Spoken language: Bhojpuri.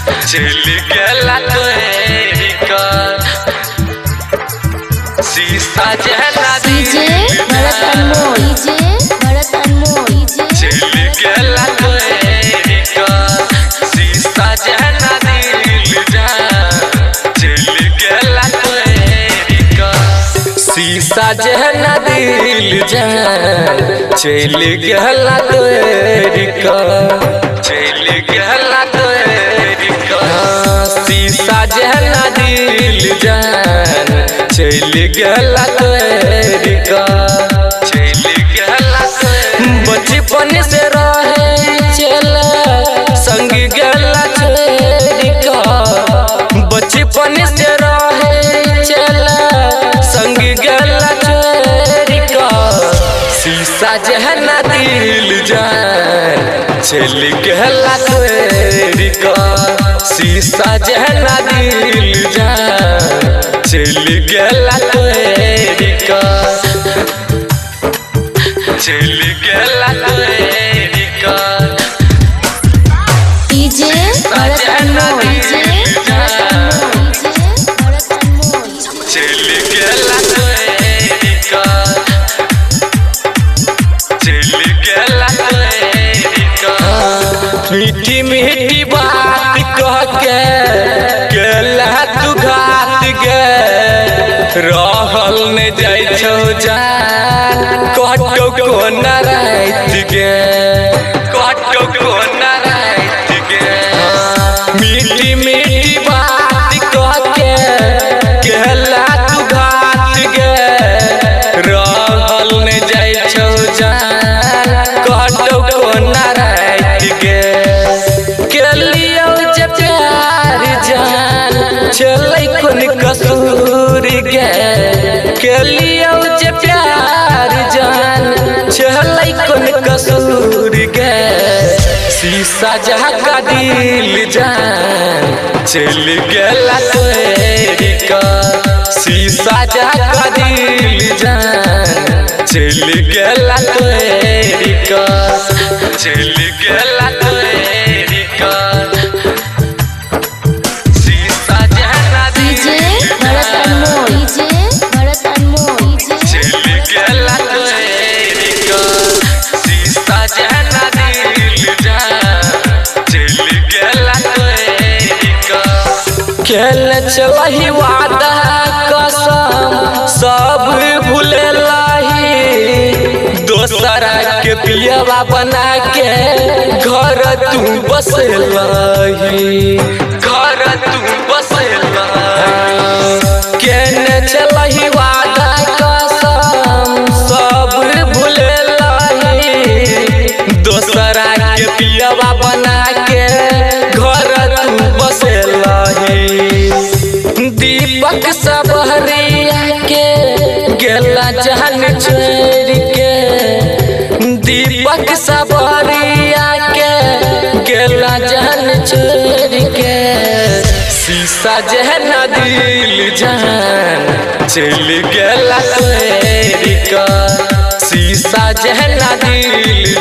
चल गेला तोरी का शीशा जहना भरत अनमोल चल गेला तोरी का शीशा जहना दिल जा चल गेला तोरी का शीशा जहना दिल जा चल गेला तोरी का चल गेला तोरी का शीशा जहना दिल जान चल गेला तोरी का चल गेला बचपन से रहे चला संग गेला तोरी का बचपन से रहे चला संग गेला तोरी का शीशा जहना दिल जान चल गेला तोरी का शीशा जहना दिल जान चल गेला तोरी का चल गेला तोरी का भरत अनमोल चल गेला तोरी का चल गेला तोरी का मीठी मीठी बात कह के गेला तू घात गे रहल न जाइ छौ जान कटो को न रात गे कटो को न रात गे मीठी मीठी बात कह के गेला तू घात गे रहल न जाइ छौ जान कटो को न रात गे केलियो जे प्यार जान चलै कोन कसूर गे केलियो जे प्यार जान चलै कोन कसूर गे शीशा जहका दिल जान चल गेला तोरी का शीशा जहका दिल जान चल गेला तोरी का चल गेला तोरी का शीशा जहना दिल भरत अनमोल चल गेला तोरी का शीशा जहना दिल जान चल गेला तोरी का खेल चलही वादा कसम सब भूलही दोसरा के पियवा बना के घर तू बसलही घर तू बसलही केने चलही वादा कसम सब भूलही दोसरा के पियवा बना के घर तू बसलही दीपक सबहरिया के गेला जान छोड़ के दीपक सबहरिया के गेला जान छोड़ के शीशा जहना दिल जान चल गेला तोरी का शीशा जहना दिल